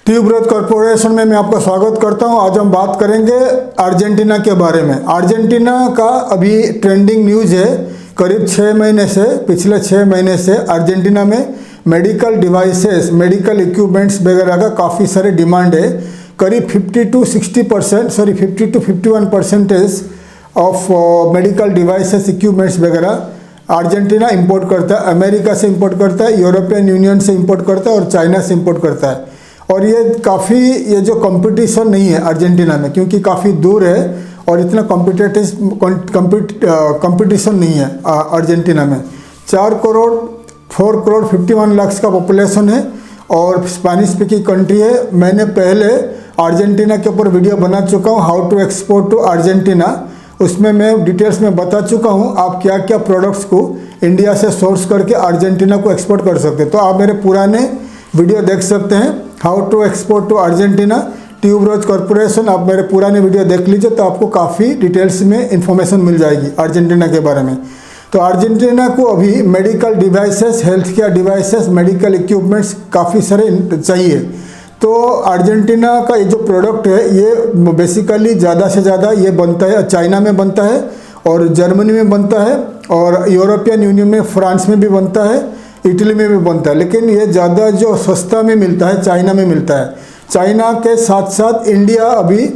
Tuberose corporation में मैं आपका स्वागत करता हूं। आज हम बात करेंगे अर्जेंटीना के बारे में। अर्जेंटीना का अभी ट्रेंडिंग न्यूज़ है। करीब 6 महीने से, पिछले 6 महीने से अर्जेंटीना में मेडिकल डिवाइसेस, मेडिकल इक्विपमेंट्स वगैरह का काफ़ी सारे डिमांड है। करीब 50 to 51% of medical devices, equipments वगैरह अर्जेंटीना इंपोर्ट करता है। अमेरिका से इंपोर्ट करता है, यूरोपियन यूनियन से इंपोर्ट करता है और चाइना से इंपोर्ट करता है। और ये जो कंपटीशन नहीं है अर्जेंटीना में, क्योंकि काफ़ी दूर है और इतना कंपटीशन नहीं है अर्जेंटीना में। 4 करोड़ 51 लाख का पॉपुलेशन है और स्पेनिश स्पीकिंग कंट्री है। मैंने पहले अर्जेंटीना के ऊपर वीडियो बना चुका हूँ, how to export to Argentina. उसमें मैं डिटेल्स में बता चुका हूँ आप क्या क्या प्रोडक्ट्स को इंडिया से सोर्स करके अर्जेंटीना को एक्सपोर्ट कर सकते हैं। तो आप मेरे पुराने वीडियो देख सकते हैं, how to export to Argentina, Tuberose Corporation. आप मेरे पुराने वीडियो देख लीजिए तो आपको काफ़ी डिटेल्स में इंफॉर्मेशन मिल जाएगी अर्जेंटीना के बारे में। तो अर्जेंटीना को अभी medical devices, health care devices, medical equipments काफ़ी सारे चाहिए। तो अर्जेंटीना का ये जो प्रोडक्ट है ये बेसिकली ज़्यादा से ज़्यादा ये बनता है चाइना में बनता है और जर्मनी में बनता है और यूरोपियन यूनियन में, फ्रांस में भी बनता है, इटली में भी बनता है। लेकिन ये ज़्यादा जो सस्ता में मिलता है चाइना में मिलता है। चाइना के साथ साथ इंडिया अभी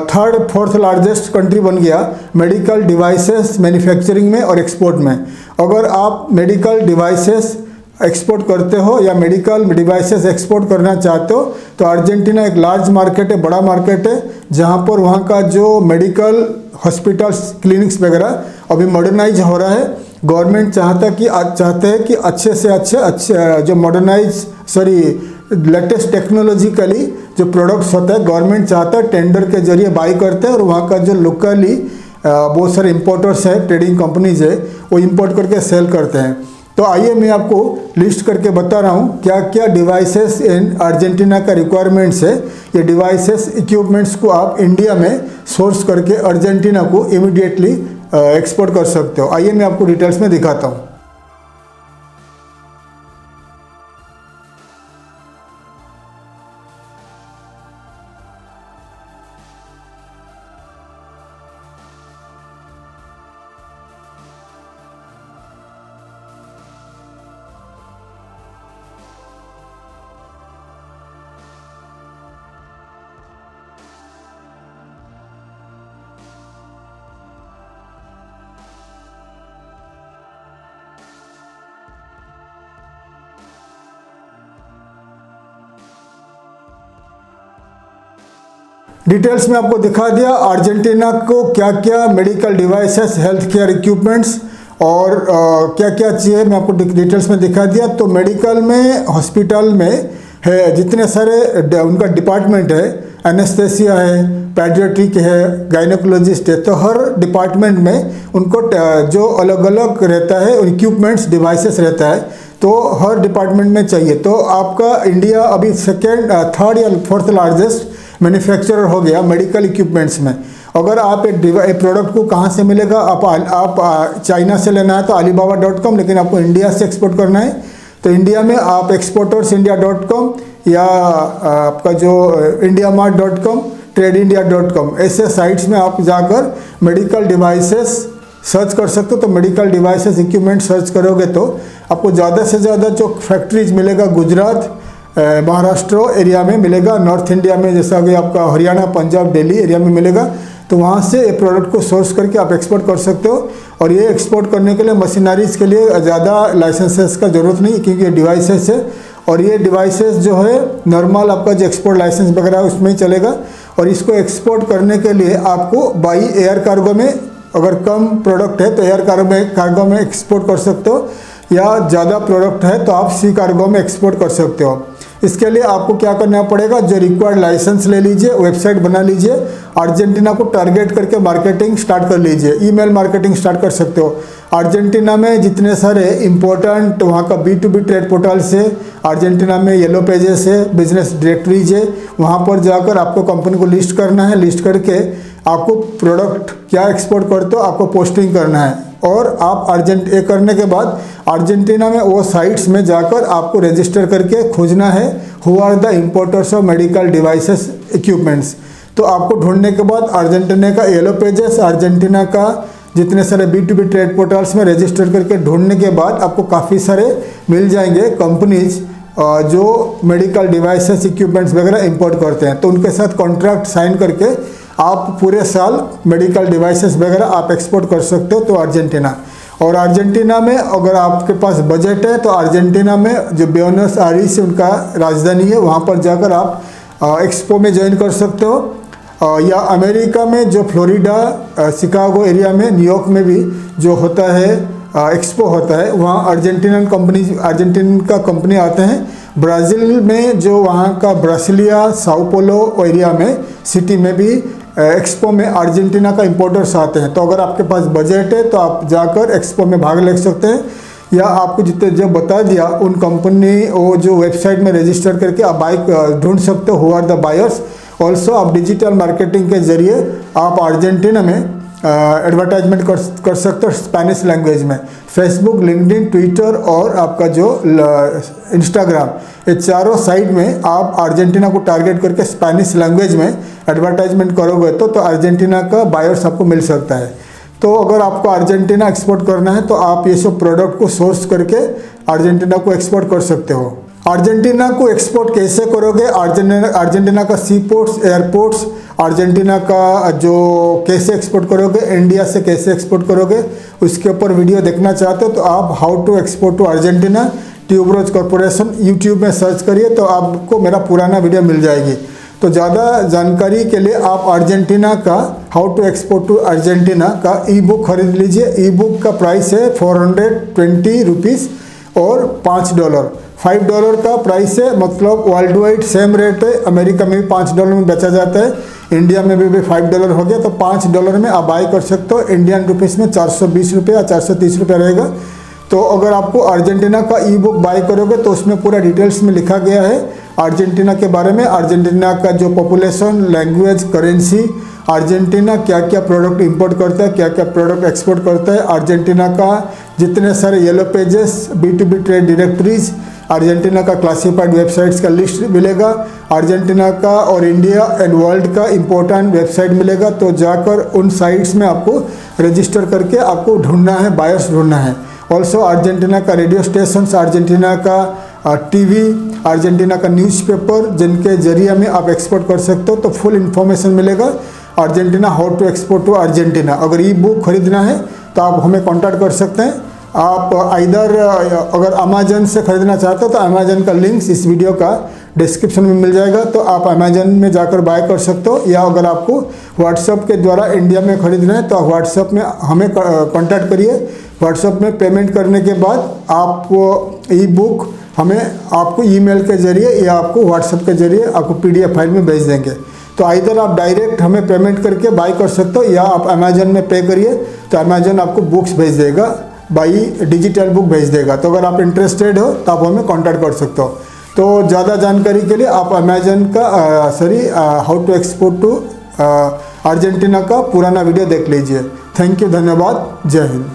3rd 4th लार्जेस्ट कंट्री बन गया मेडिकल डिवाइसेस मैन्युफैक्चरिंग में और एक्सपोर्ट में। अगर आप मेडिकल डिवाइसेस एक्सपोर्ट करते हो या मेडिकल डिवाइसेस एक्सपोर्ट करना चाहते हो तो अर्जेंटीना एक लार्ज मार्केट है, बड़ा मार्केट है, जहाँ पर वहाँ का जो मेडिकल हॉस्पिटल्स, क्लिनिक्स वगैरह अभी मॉडर्नाइज हो रहा है। गवर्नमेंट चाहते हैं कि अच्छे से अच्छे जो लेटेस्ट टेक्नोलॉजिकली जो प्रोडक्ट्स होते हैं गवर्नमेंट चाहता है टेंडर के जरिए बाई करते हैं और वहाँ का जो लोकली बहुत सारे इंपोर्टर्स है, ट्रेडिंग कंपनीज है, वो इंपोर्ट करके सेल करते हैं। तो आइए मैं आपको लिस्ट करके बता रहा हूँ क्या क्या डिवाइसेस इन अर्जेंटीना का रिक्वायरमेंट्स है। ये डिवाइसेस, इक्विपमेंट्स को आप इंडिया में सोर्स करके अर्जेंटीना को इमीडिएटली एक्सपोर्ट कर सकते हो। आइए मैं आपको डिटेल्स में दिखाता हूँ। डिटेल्स में आपको दिखा दिया अर्जेंटीना को क्या क्या medical devices, health care equipments और क्या क्या चाहिए मैं आपको डिटेल्स में दिखा दिया। तो मेडिकल में, हॉस्पिटल में है जितने सारे उनका डिपार्टमेंट है, एनेस्थेसिया है, पैडियाट्रिक है, गायनेकोलॉजिस्ट है, तो हर डिपार्टमेंट में उनको जो अलग अलग रहता है इक्विपमेंट्स, डिवाइसेस रहता है, तो हर डिपार्टमेंट में चाहिए। तो आपका इंडिया अभी 2nd, 3rd या 4th लार्जेस्ट मैन्युफैक्चरर हो गया मेडिकल इक्विपमेंट्स में। अगर आप एक प्रोडक्ट को कहाँ से मिलेगा, आप चाइना से लेना है तो alibaba.com, लेकिन आपको इंडिया से एक्सपोर्ट करना है तो इंडिया में आप exportersindia.com या आपका जो indiamart.com, tradeindia.com ऐसे साइट्स में आप जाकर मेडिकल डिवाइसेस सर्च कर सकते हो। तो मेडिकल डिवाइसेस, इक्विपमेंट सर्च करोगे तो आपको ज़्यादा से ज़्यादा जो फैक्ट्रीज मिलेगा गुजरात, महाराष्ट्र एरिया में मिलेगा, नॉर्थ इंडिया में जैसा कि आपका हरियाणा, पंजाब, दिल्ली एरिया में मिलेगा। तो वहाँ से ये प्रोडक्ट को सोर्स करके आप एक्सपोर्ट कर सकते हो। और ये एक्सपोर्ट करने के लिए मशीनरीज के लिए ज़्यादा लाइसेंसेस का ज़रूरत नहीं, क्योंकि ये डिवाइसेस है और ये डिवाइसेस जो है नॉर्मल आपका जो एक्सपोर्ट लाइसेंस वगैरह उसमें ही चलेगा। और इसको एक्सपोर्ट करने के लिए आपको बाई एयर कार्गो में, अगर कम प्रोडक्ट है तो एयर कार्गो में एक्सपोर्ट कर सकते हो, या ज़्यादा प्रोडक्ट है तो आप सी कार्गो में एक्सपोर्ट कर सकते हो। इसके लिए आपको क्या करना पड़ेगा, जो रिक्वायर्ड लाइसेंस ले लीजिए, वेबसाइट बना लीजिए, अर्जेंटीना को टारगेट करके मार्केटिंग स्टार्ट कर लीजिए, ईमेल मार्केटिंग स्टार्ट कर सकते हो। अर्जेंटीना में जितने सारे इंपॉर्टेंट वहाँ का B2B ट्रेड पोर्टल्स है, अर्जेंटीना में येलो पेजेस है, बिजनेस डायरेक्टरीज है, वहाँ पर जाकर आपको कंपनी को लिस्ट करना है। लिस्ट करके आपको प्रोडक्ट क्या एक्सपोर्ट करते हो आपको पोस्टिंग करना है। और आप ये करने के बाद अर्जेंटीना में वो साइट्स में जाकर आपको रजिस्टर करके खोजना है who are the importers of medical devices equipments. तो आपको ढूंढने के बाद अर्जेंटीना का येलो पेजेस, अर्जेंटीना का जितने सारे B2B ट्रेड पोर्टल्स में रजिस्टर करके ढूंढने के बाद आपको काफ़ी सारे मिल जाएंगे कंपनीज जो मेडिकल डिवाइसेस इक्विपमेंट्स वगैरह इंपोर्ट करते हैं। तो उनके साथ कॉन्ट्रैक्ट साइन करके आप पूरे साल मेडिकल डिवाइसेस वगैरह आप एक्सपोर्ट कर सकते हो तो अर्जेंटीना। और अर्जेंटीना में अगर आपके पास बजट है तो अर्जेंटीना में जो ब्यूनस आयर्स से उनका राजधानी है वहाँ पर जाकर आप एक्सपो में ज्वाइन कर सकते हो। या अमेरिका में जो फ्लोरिडा शिकागो एरिया में न्यूयॉर्क में भी जो होता है एक्सपो होता है वहाँ अर्जेंटीन का कंपनी आते हैं। ब्राज़ील में जो वहाँ का ब्रासिलिया साओ पोलो एरिया में सिटी में भी एक्सपो में अर्जेंटीना का इंपोर्टर्स आते हैं। तो अगर आपके पास बजट है तो आप जाकर एक्सपो में भाग ले सकते हैं, या आपको जितने जो बता दिया उन कंपनी वो जो वेबसाइट में रजिस्टर करके आप बाइक ढूंढ सकते हो who are the buyers. Also आप डिजिटल मार्केटिंग के जरिए आप अर्जेंटीना में एडवर्टाइजमेंट कर सकते हो स्पेनिश लैंग्वेज में। फेसबुक, लिंक्डइन, ट्विटर और आपका जो इंस्टाग्राम, ये चारों साइट में आप अर्जेंटीना को टारगेट करके स्पेनिश लैंग्वेज में एडवर्टाइजमेंट करोगे तो अर्जेंटीना का बायर्स आपको मिल सकता है। तो अगर आपको अर्जेंटीना एक्सपोर्ट करना है तो आप ये सब प्रोडक्ट को सोर्स करके अर्जेंटीना को एक्सपोर्ट कर सकते हो। अर्जेंटीना को एक्सपोर्ट कैसे करोगे, अर्जेंटीना का सी पोर्ट्स, एयरपोर्ट्स, अर्जेंटीना का जो कैसे एक्सपोर्ट करोगे, इंडिया से कैसे एक्सपोर्ट करोगे, उसके ऊपर वीडियो देखना चाहते हो तो आप how to export to Argentina Tuberose Corporation YouTube में सर्च करिए तो आपको मेरा पुराना वीडियो मिल जाएगी। तो ज़्यादा जानकारी के लिए आप अर्जेंटीना का how to export to Argentina का ई बुक खरीद लीजिए। ई बुक का प्राइस है 420 रुपीज़ और $5, $5 का प्राइस है, मतलब वर्ल्ड वाइड सेम रेट है। अमेरिका में भी $5 में बेचा जाता है, इंडिया में भी $5 हो गया, तो $5 में आप बाई कर सकते हो। इंडियन रुपीज़ में 420 रुपये या 430 रुपये रहेगा। तो अगर आपको अर्जेंटीना का ई बुक बाई करोगे तो उसमें पूरा डिटेल्स में लिखा गया है अर्जेंटीना के बारे में, अर्जेंटीना का जो पॉपुलेशन, लैंग्वेज, करेंसी, अर्जेंटीना क्या क्या प्रोडक्ट इंपोर्ट करता है, क्या क्या प्रोडक्ट एक्सपोर्ट करता है, अर्जेंटीना का जितने सारे yellow pages, B2B trade directories, Argentina का क्लासिफाइड वेबसाइट्स का लिस्ट मिलेगा, अर्जेंटीना का और इंडिया एंड वर्ल्ड का इम्पोर्टेंट वेबसाइट मिलेगा। तो जाकर उन साइट्स में आपको रजिस्टर करके आपको ढूंढना है, बायर्स ढूंढना है। ऑल्सो अर्जेंटीना का रेडियो स्टेशन, अर्जेंटीना का टीवी, अर्जेंटीना का न्यूज़पेपर जिनके जरिए में आप एक्सपोर्ट कर सकते हो, तो फुल इन्फॉर्मेशन मिलेगा Argentina how to export to Argentina. अगर ई बुक खरीदना है तो आप हमें कांटेक्ट कर सकते हैं। आप इधर अगर अमेजन से खरीदना चाहते हो तो अमेजन का लिंक्स इस वीडियो का डिस्क्रिप्शन में मिल जाएगा, तो आप अमेजन में जाकर बाय कर सकते हो। या अगर आपको व्हाट्सएप के द्वारा इंडिया में खरीदना है तो व्हाट्सएप में हमें कांटेक्ट करिए। व्हाट्सएप में पेमेंट करने के बाद आप ई बुक हमें आपको ईमेल के जरिए या आपको व्हाट्सएप के जरिए आपको PDF फाइल में भेज देंगे। तो इधर आप डायरेक्ट हमें पेमेंट करके बाय कर सकते हो, या आप अमेजन में पे करिए तो अमेजन आपको बुक्स भेज देगा, बाई डिजिटल बुक भेज देगा। तो अगर आप इंटरेस्टेड हो तो आप हमें कांटेक्ट कर सकते हो। तो ज़्यादा जानकारी के लिए आप अमेजन का how to export to Argentina का पुराना वीडियो देख लीजिए। थैंक यू, धन्यवाद, जय हिंद।